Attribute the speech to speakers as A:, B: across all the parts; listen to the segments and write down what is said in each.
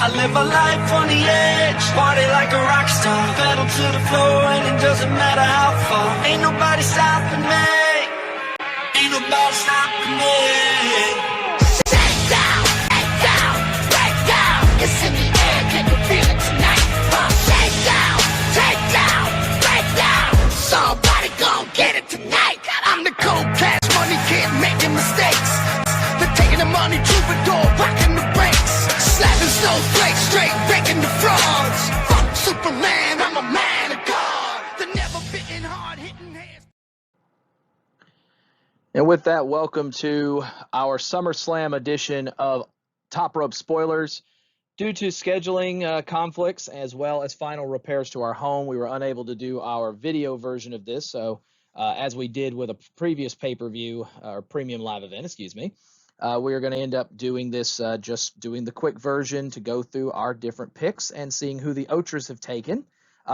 A: I live my life on the edge, party like a rock star. Pedal to the floor and it doesn't matter how far. Ain't nobody stopping me. Ain't nobody stopping me. Shakedown, shakedown, breakdown. It's in the air, can you feel it tonight? Shakedown, shakedown, breakdown. Somebody gon' get it tonight. I'm the cold cash money kid making mistakes. They're taking the money, troubadour, rocking the brakes. Slapping snowflakes, straight breaking the frauds. Fuck Superman, I'm a man of God. The never bitten hard hitting hands.
B: And with that, welcome to our SummerSlam edition of Top Rope Spoilers. Due to scheduling conflicts as well as final repairs to our home, we were unable to do our video version of this. So as we did with a previous pay-per-view, or premium live event, excuse me, we are going to end up doing this, just doing the quick version to go through our different picks and seeing who the OTRAs have taken.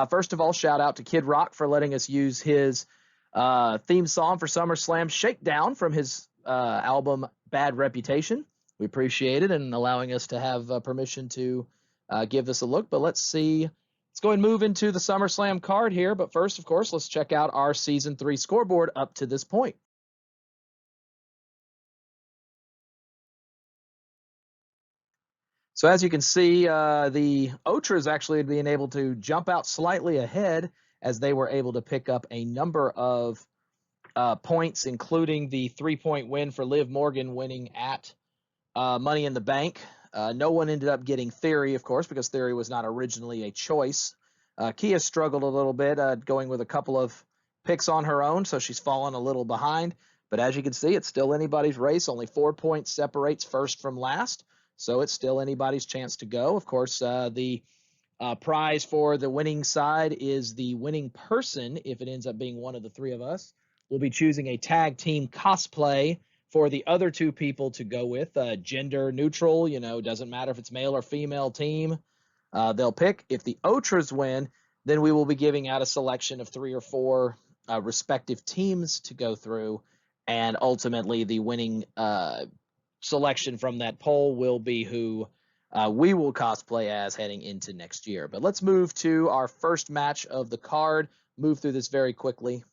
B: First of all, shout out to Kid Rock for letting us use his theme song for SummerSlam, Shakedown, from his album Bad Reputation. We appreciate it and allowing us to have permission to give this a look. But let's see. Let's go and move into the SummerSlam card here. But first, of course, let's check out our Season 3 scoreboard up to this point. So as you can see, the OTRAs actually being able to jump out slightly ahead as they were able to pick up a number of points, including the 3-point win for Liv Morgan winning at Money in the Bank. No one ended up getting Theory, of course, because Theory was not originally a choice. Kia struggled a little bit, going with a couple of picks on her own, so she's fallen a little behind. But as you can see, it's still anybody's race. Only 4 points separates first from last, so it's still anybody's chance to go. Of course, the prize for the winning side is the winning person, if it ends up being one of the three of us. We'll be choosing a tag team cosplay for the other two people to go with, gender neutral, doesn't matter if it's male or female team. They'll pick. If the OTRAs win, then we will be giving out a selection of 3 or 4 respective teams to go through, and ultimately the winning selection from that poll will be who we will cosplay as heading into next year. But let's move to our first match of the card, move through this very quickly.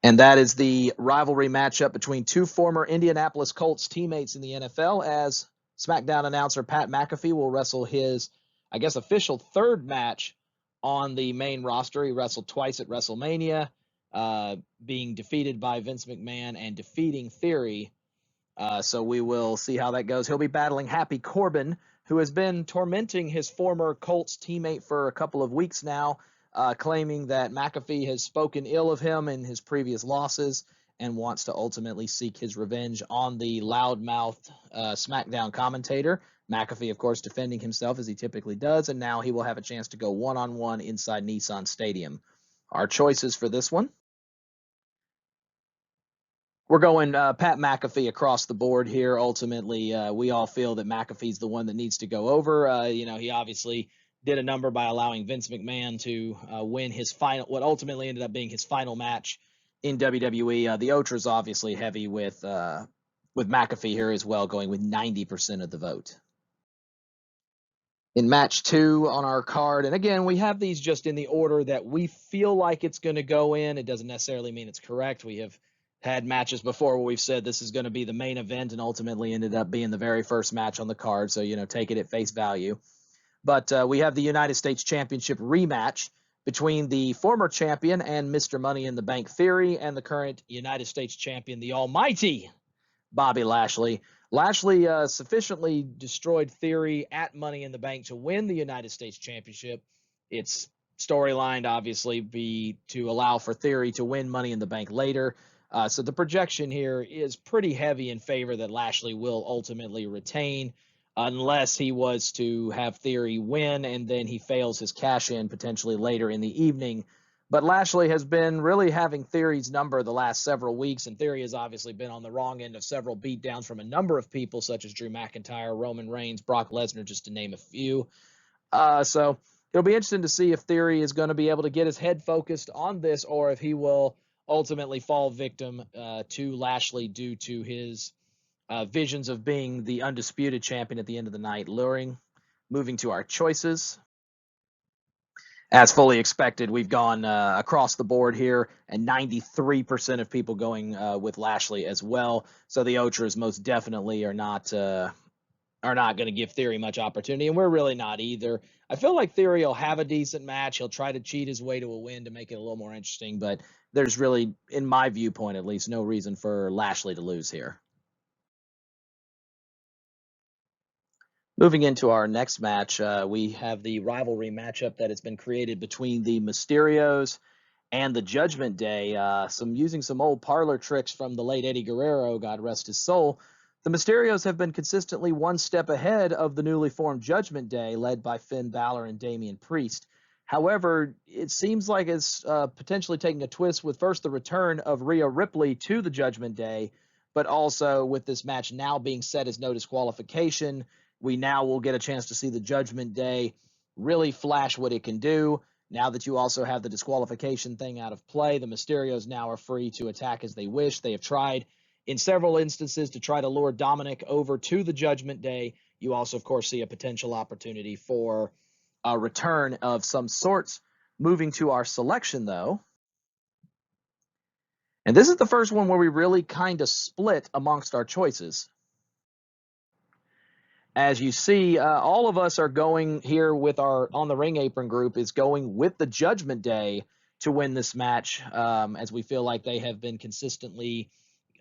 B: And that is the rivalry matchup between two former Indianapolis Colts teammates in the NFL, as Smackdown announcer Pat McAfee will wrestle his, official third match on the main roster. He wrestled twice at WrestleMania, being defeated by Vince McMahon and defeating Theory. So we will see how that goes. He'll be battling Happy Corbin, who has been tormenting his former Colts teammate for a couple of weeks now, claiming that McAfee has spoken ill of him in his previous losses and wants to ultimately seek his revenge on the loudmouthed Smackdown commentator. McAfee, of course, defending himself as he typically does, and now he will have a chance to go one-on-one inside Nissan Stadium. Our choices for this one: we're going Pat McAfee across the board here. Ultimately, we all feel that McAfee's the one that needs to go over. He obviously did a number by allowing Vince McMahon to win his final, what ultimately ended up being his final match in WWE. The OTRA's obviously heavy with McAfee here as well, going with 90% of the vote. In match 2 on our card, and again, we have these just in the order that we feel like it's going to go in. It doesn't necessarily mean it's correct. We have had matches before where we've said this is going to be the main event and ultimately ended up being the very first match on the card. So, take it at face value. But we have the United States Championship rematch between the former champion and Mr. Money in the Bank Theory and the current United States champion, the almighty Bobby Lashley. Lashley sufficiently destroyed Theory at Money in the Bank to win the United States Championship. It's storyline obviously be to allow for Theory to win Money in the Bank later. So the projection here is pretty heavy in favor that Lashley will ultimately retain, unless he was to have Theory win and then he fails his cash-in potentially later in the evening. But Lashley has been really having Theory's number the last several weeks, and Theory has obviously been on the wrong end of several beatdowns from a number of people, such as Drew McIntyre, Roman Reigns, Brock Lesnar, just to name a few. So it'll be interesting to see if Theory is going to be able to get his head focused on this, or if he will ultimately fall victim to Lashley due to his visions of being the undisputed champion at the end of the night luring. Moving to our choices. As fully expected, we've gone across the board here, and 93% of people going with Lashley as well. So the OTRAs most definitely are not going to give Theory much opportunity, and we're really not either. I feel like Theory will have a decent match. He'll try to cheat his way to a win to make it a little more interesting, but there's really, in my viewpoint at least, no reason for Lashley to lose here. Moving into our next match, we have the rivalry matchup that has been created between the Mysterios and the Judgment Day. Using some old parlor tricks from the late Eddie Guerrero, God rest his soul. The Mysterios have been consistently one step ahead of the newly formed Judgment Day, led by Finn Balor and Damian Priest. However, it seems like it's potentially taking a twist with first the return of Rhea Ripley to the Judgment Day, but also with this match now being set as no disqualification, we now will get a chance to see the Judgment Day really flash what it can do. Now that you also have the disqualification thing out of play, the Mysterios now are free to attack as they wish. They have tried in several instances to try to lure Dominik over to the Judgment Day. You also, of course, see a potential opportunity for a return of some sorts. Moving to our selection, though. And this is the first one where we really kind of split amongst our choices. As you see, all of us are going here with our On the Ring Apron group is going with the Judgment Day to win this match, as we feel like they have been consistently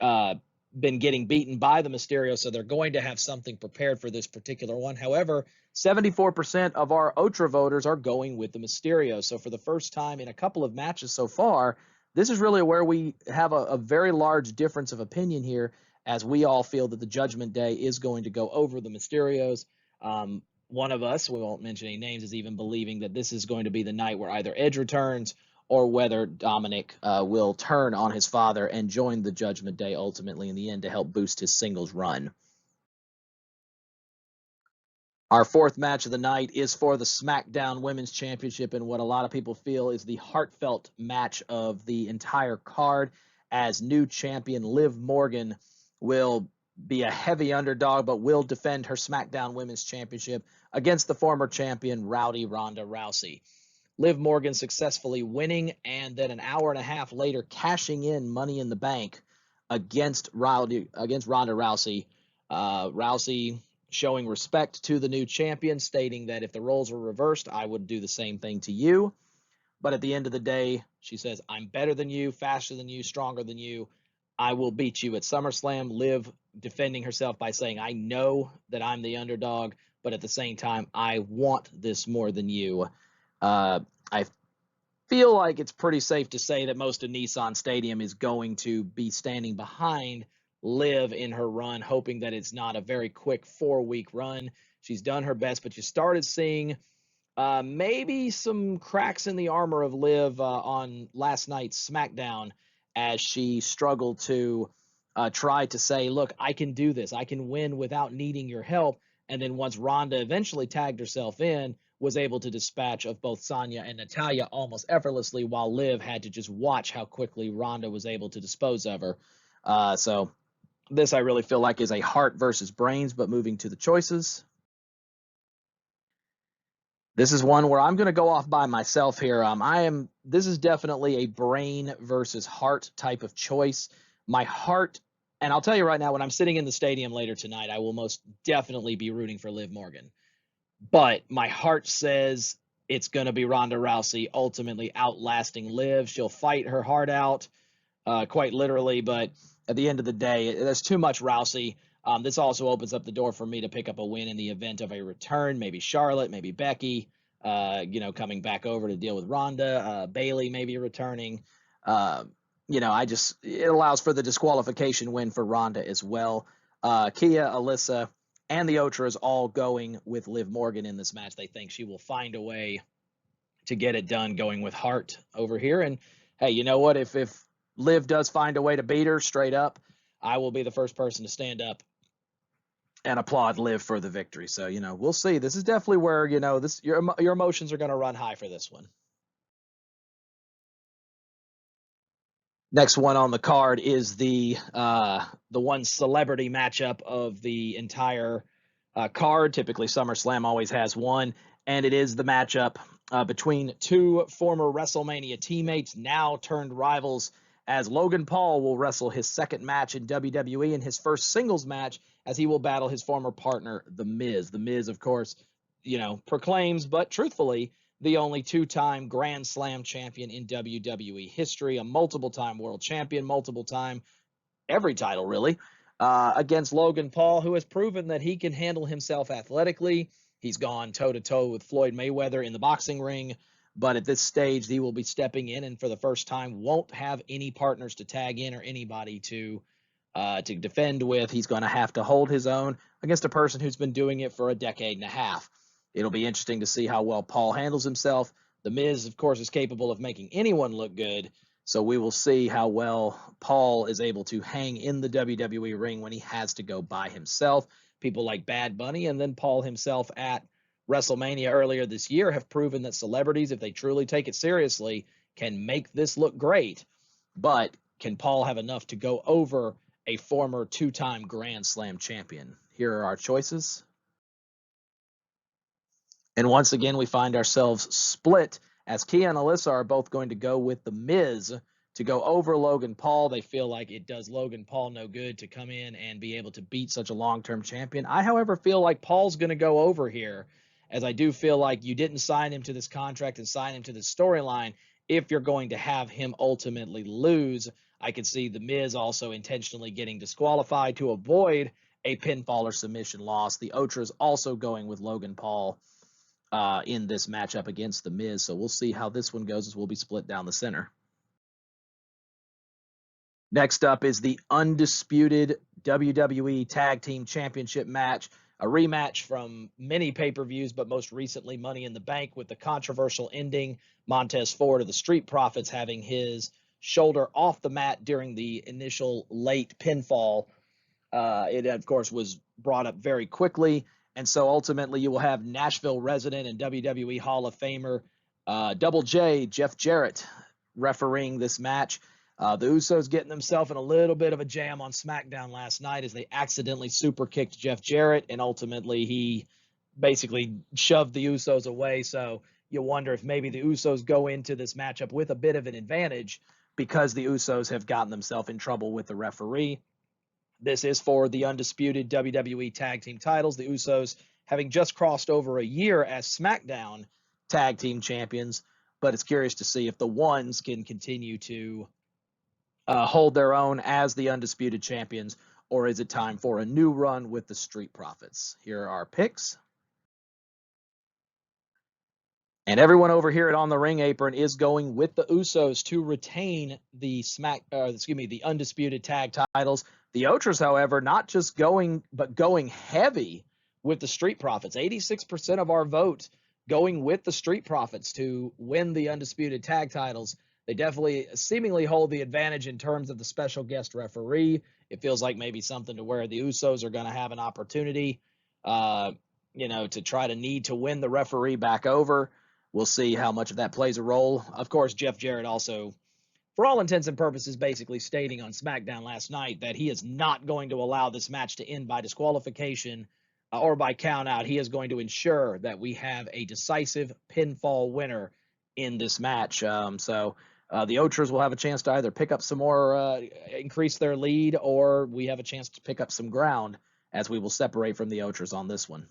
B: been getting beaten by the Mysterio, so they're going to have something prepared for this particular one. However, 74% of our OTRA voters are going with the Mysterio. So for the first time in a couple of matches so far, this is really where we have a very large difference of opinion here, as we all feel that the Judgment Day is going to go over the Mysterios. One of us, we won't mention any names, is even believing that this is going to be the night where either Edge returns or whether Dominik will turn on his father and join the Judgment Day ultimately in the end to help boost his singles run. Our fourth match of the night is for the Smackdown Women's Championship, and what a lot of people feel is the heartfelt match of the entire card, as new champion Liv Morgan will be a heavy underdog, but will defend her SmackDown Women's Championship against the former champion Ronda Rousey. Liv Morgan successfully winning, and then an hour and a half later cashing in Money in the Bank against Ronda Rousey. Rousey showing respect to the new champion, stating that if the roles were reversed, I would do the same thing to you. But at the end of the day, she says, I'm better than you, faster than you, stronger than you. I will beat you at SummerSlam. Liv defending herself by saying, I know that I'm the underdog, but at the same time, I want this more than you. I feel like it's pretty safe to say that most of Nissan Stadium is going to be standing behind Liv in her run, hoping that it's not a very quick 4-week run. She's done her best, but you started seeing maybe some cracks in the armor of Liv on last night's SmackDown, as she struggled to try to say, look, I can do this. I can win without needing your help. And then once Ronda eventually tagged herself in, was able to dispatch of both Sonya and Natalya almost effortlessly, while Liv had to just watch how quickly Ronda was able to dispose of her. So this I really feel like is a heart versus brains, but moving to the choices. This is one where I'm going to go off by myself here. This is definitely a brain versus heart type of choice. My heart, and I'll tell you right now, when I'm sitting in the stadium later tonight, I will most definitely be rooting for Liv Morgan. But my heart says it's going to be Ronda Rousey ultimately outlasting Liv. She'll fight her heart out, quite literally, but at the end of the day, there's too much Rousey. This also opens up the door for me to pick up a win in the event of a return. Maybe Charlotte, maybe Becky, coming back over to deal with Ronda. Bayley maybe returning. It allows for the disqualification win for Ronda as well. Kia, Alyssa, and the OTRAs all going with Liv Morgan in this match. They think she will find a way to get it done, going with heart over here. And hey, you know what? If Liv does find a way to beat her straight up, I will be the first person to stand up and applaud Liv for the victory. So, we'll see. This is definitely where, your emotions are going to run high for this one. Next one on the card is the one celebrity matchup of the entire card. Typically, SummerSlam always has one, and it is the matchup between two former WrestleMania teammates, now turned rivals, as Logan Paul will wrestle his second match in WWE and his first singles match as he will battle his former partner, The Miz. The Miz, of course, proclaims, but truthfully, the only two-time Grand Slam champion in WWE history, a multiple-time world champion, multiple-time every title, really, against Logan Paul, who has proven that he can handle himself athletically. He's gone toe-to-toe with Floyd Mayweather in the boxing ring, but at this stage, he will be stepping in and for the first time won't have any partners to tag in or anybody to defend with. He's going to have to hold his own against a person who's been doing it for a decade and a half. It'll be interesting to see how well Paul handles himself. The Miz, of course, is capable of making anyone look good, so we will see how well Paul is able to hang in the WWE ring when he has to go by himself. People like Bad Bunny and then Paul himself at WrestleMania earlier this year have proven that celebrities, if they truly take it seriously, can make this look great. But can Paul have enough to go over a former two-time Grand Slam champion? Here are our choices. And once again, we find ourselves split as Kia and Alyssa are both going to go with The Miz to go over Logan Paul. They feel like it does Logan Paul no good to come in and be able to beat such a long-term champion. I, however, feel like Paul's going to go over here, as I do feel like you didn't sign him to this contract and sign him to this storyline if you're going to have him ultimately lose. I could see The Miz also intentionally getting disqualified to avoid a pinfall or submission loss. The OTRA is also going with Logan Paul in this matchup against The Miz. So we'll see how this one goes, as we'll be split down the center. Next up is the Undisputed WWE Tag Team Championship match, a rematch from many pay-per-views, but most recently Money in the Bank, with the controversial ending, Montez Ford of the Street Profits having his shoulder off the mat during the initial late pinfall. It, of course, was brought up very quickly. And so ultimately you will have Nashville resident and WWE Hall of Famer Double J, Jeff Jarrett, refereeing this match. The Usos getting themselves in a little bit of a jam on Smackdown last night as they accidentally super kicked Jeff Jarrett, and ultimately he basically shoved the Usos away. So you wonder if maybe the Usos go into this matchup with a bit of an advantage because the Usos have gotten themselves in trouble with the referee. This is for the undisputed WWE Tag Team titles. The Usos having just crossed over a year as SmackDown Tag Team Champions, but it's curious to see if the ones can continue to hold their own as the undisputed champions, or is it time for a new run with the Street Profits? Here are our picks. And everyone over here at On the Ring Apron is going with the Usos to retain the the undisputed tag titles. The OTRAs, however, not just going, but going heavy with the Street Profits. 86% of our vote going with the Street Profits to win the undisputed tag titles. They definitely seemingly hold the advantage in terms of the special guest referee. It feels like maybe something to where the Usos are going to have an opportunity, to try to need to win the referee back over. We'll see how much of that plays a role. Of course, Jeff Jarrett also, for all intents and purposes, basically stating on SmackDown last night that he is not going to allow this match to end by disqualification or by count out. He is going to ensure that we have a decisive pinfall winner in this match. So the OTRAs will have a chance to either pick up some more, increase their lead, or we have a chance to pick up some ground, as we will separate from the OTRAs on this one.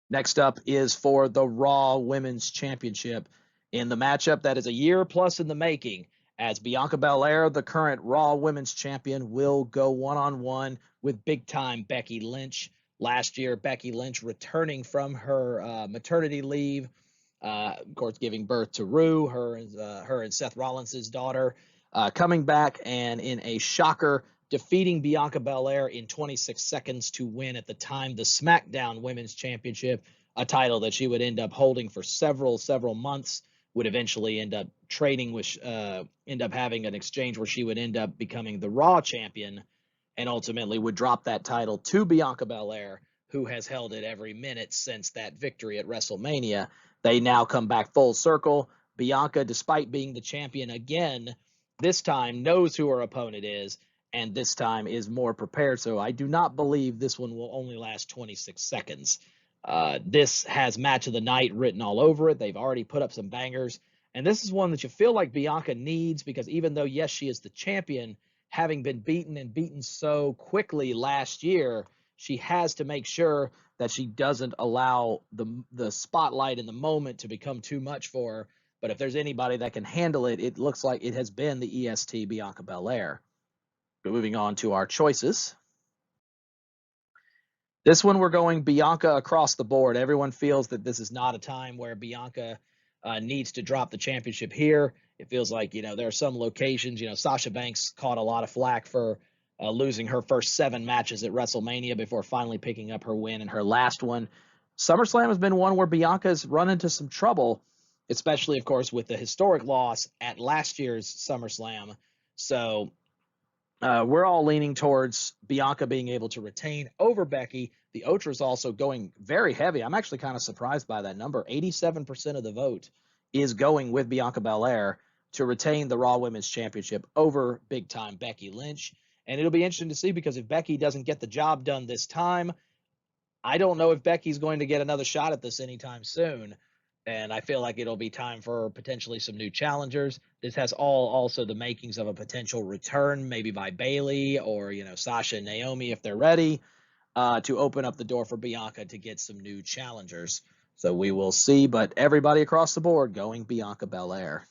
B: Next up is for the Raw Women's Championship in the matchup that is a year plus in the making, as Bianca Belair, the current Raw Women's Champion, will go one-on-one with big-time Becky Lynch. Last year, Becky Lynch returning from her maternity leave, of course, giving birth to Rue, her and Seth Rollins' daughter, coming back and in a shocker, defeating Bianca Belair in 26 seconds to win at the time the SmackDown Women's Championship, a title that she would end up holding for several months, would eventually end up trading with, end up having an exchange where she would end up becoming the Raw Champion, and ultimately would drop that title to Bianca Belair, who has held it every minute since that victory at WrestleMania. They now come back full circle. Bianca, despite being the champion again, this time knows who her opponent is, and this time is more prepared. So I do not believe this one will only last 26 seconds. This has match of the night written all over it. They've already put up some bangers. And this is one that you feel like Bianca needs because even though, yes, she is the champion, having been beaten and beaten so quickly last year, she has to make sure that she doesn't allow the spotlight in the moment to become too much for her. But if there's anybody that can handle it, it looks like it has been the EST Bianca Belair. But moving on to our choices. This one, we're going Bianca across the board. Everyone feels that this is not a time where Bianca needs to drop the championship here. It feels like, there are some locations, Sasha Banks caught a lot of flack for losing her first 7 matches at WrestleMania before finally picking up her win in her last one. SummerSlam has been one where Bianca's run into some trouble, especially, of course, with the historic loss at last year's SummerSlam. So we're all leaning towards Bianca being able to retain over Becky. The OTRA is also going very heavy. I'm actually kind of surprised by that number. 87% of the vote is going with Bianca Belair to retain the Raw Women's Championship over big-time Becky Lynch. And it'll be interesting to see because if Becky doesn't get the job done this time, I don't know if Becky's going to get another shot at this anytime soon. And I feel like it'll be time for potentially some new challengers. This has also the makings of a potential return, maybe by Bayley or, Sasha and Naomi if they're ready, to open up the door for Bianca to get some new challengers. So we will see, but everybody across the board going Bianca Belair.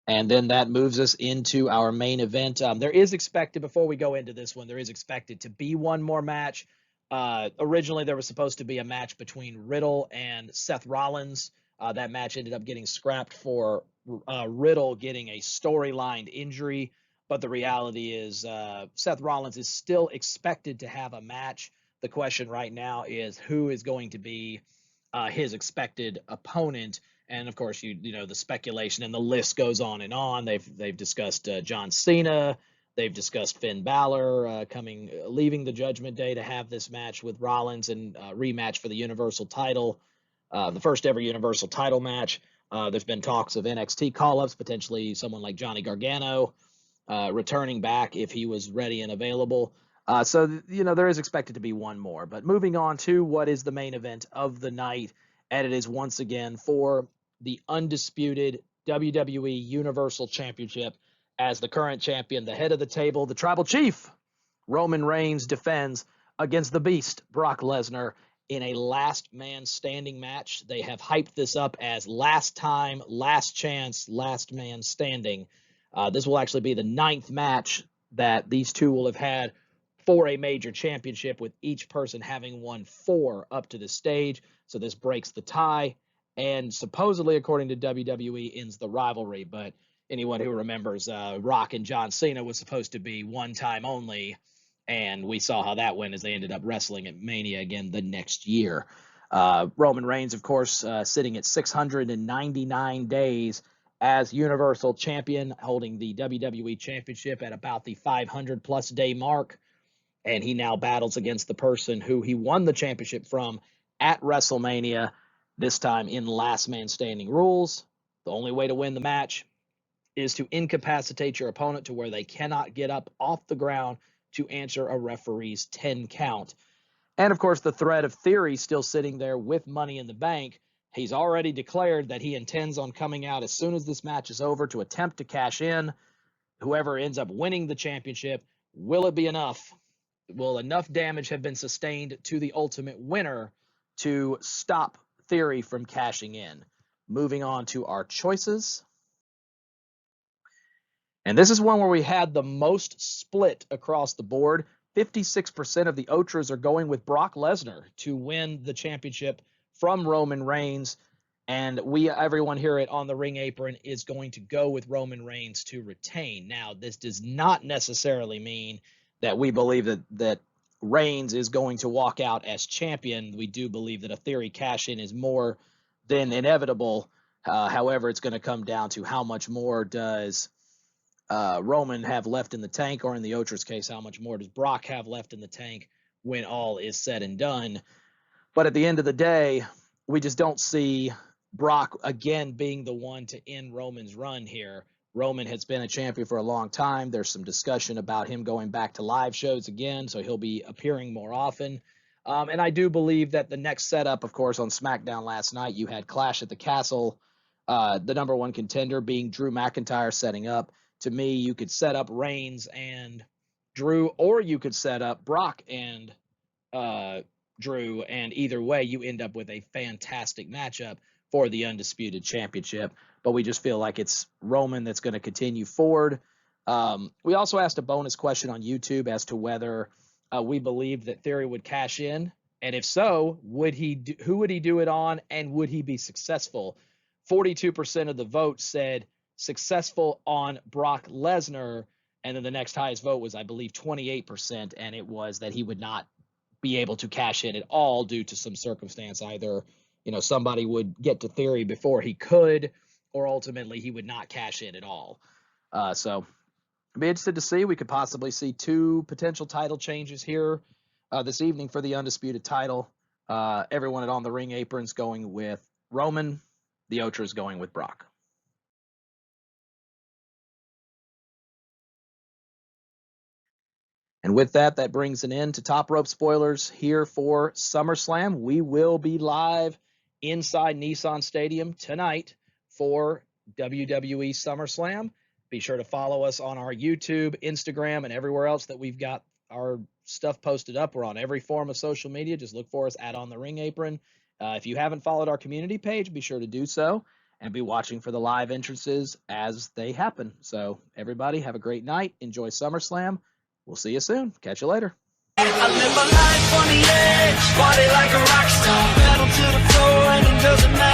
B: And then that moves us into our main event. There is expected, before we go into this one, there is expected to be one more match. Originally, there was supposed to be a match between Riddle and Seth Rollins. That match ended up getting scrapped for Riddle getting a storyline injury. But the reality is Seth Rollins is still expected to have a match. The question right now is who is going to be his expected opponent. And of course, the speculation and the list goes on and on. They've discussed John Cena. They've discussed Finn Balor leaving the Judgment Day to have this match with Rollins and rematch for the Universal title, the first ever Universal title match. There's been talks of NXT call-ups, potentially someone like Johnny Gargano returning back if he was ready and available. So there is expected to be one more. But moving on to what is the main event of the night, and it is once again for the undisputed WWE Universal Championship. As the current champion, the head of the table, the tribal chief, Roman Reigns, defends against the beast, Brock Lesnar, in a last man standing match. They have hyped this up as last time, last chance, last man standing. This will actually be the 9th match that these two will have had for a major championship, with each person having won 4 up to this stage. So this breaks the tie and supposedly, according to WWE, ends the rivalry. But anyone who remembers Rock and John Cena was supposed to be one time only, and we saw how that went as they ended up wrestling at Mania again the next year. Roman Reigns, of course, sitting at 699 days as Universal Champion, holding the WWE Championship at about the 500-plus day mark, and he now battles against the person who he won the championship from at WrestleMania, this time in last man standing rules. The only way to win the match is to incapacitate your opponent to where they cannot get up off the ground to answer a referee's 10 count. And of course, the threat of Theory still sitting there with Money in the Bank. He's already declared that he intends on coming out as soon as this match is over to attempt to cash in. Whoever ends up winning the championship, will it be enough? Will enough damage have been sustained to the ultimate winner to stop Theory from cashing in? Moving on to our choices. And this is one where we had the most split across the board. 56% of the OTRAs are going with Brock Lesnar to win the championship from Roman Reigns. And everyone here at On the Ring Apron is going to go with Roman Reigns to retain. Now, this does not necessarily mean that we believe that Reigns is going to walk out as champion. We do believe that a Theory cash-in is more than inevitable. However, it's going to come down to how much more does Roman have left in the tank, or in the OTRA's case, how much more does Brock have left in the tank when all is said and done. But at the end of the day, we just don't see Brock again being the one to end Roman's run here. Roman has been a champion for a long time. There's some discussion about him going back to live shows again, so he'll be appearing more often. And I do believe that the next setup, of course, on SmackDown last night, you had Clash at the Castle, the number one contender being Drew McIntyre setting up. To me, you could set up Reigns and Drew, or you could set up Brock and Drew, and either way, you end up with a fantastic matchup for the Undisputed Championship. But we just feel like it's Roman that's going to continue forward. We also asked a bonus question on YouTube as to whether we believe that Theory would cash in, and if so, who would he do it on, and would he be successful? 42% of the vote said successful on Brock Lesnar, and then the next highest vote was, I believe, 28%, and it was that he would not be able to cash in at all due to some circumstance. Either, somebody would get to Theory before he could, or ultimately he would not cash in at all. So I'd be interested to see. We could possibly see 2 potential title changes here this evening for the Undisputed title. Everyone at On the Ring Apron's going with Roman. The OTRA is going with Brock. And with that, that brings an end to Top Rope Spoilers here for SummerSlam. We will be live inside Nissan Stadium tonight for WWE SummerSlam. Be sure to follow us on our YouTube, Instagram, and everywhere else that we've got our stuff posted up. We're on every form of social media. Just look for us at On the Ring Apron. If you haven't followed our community page, be sure to do so and be watching for the live entrances as they happen. So everybody have a great night. Enjoy SummerSlam. We'll see you soon. Catch you later.
A: I live my life on the edge, party like a rock star, pedal to the floor and it doesn't matter.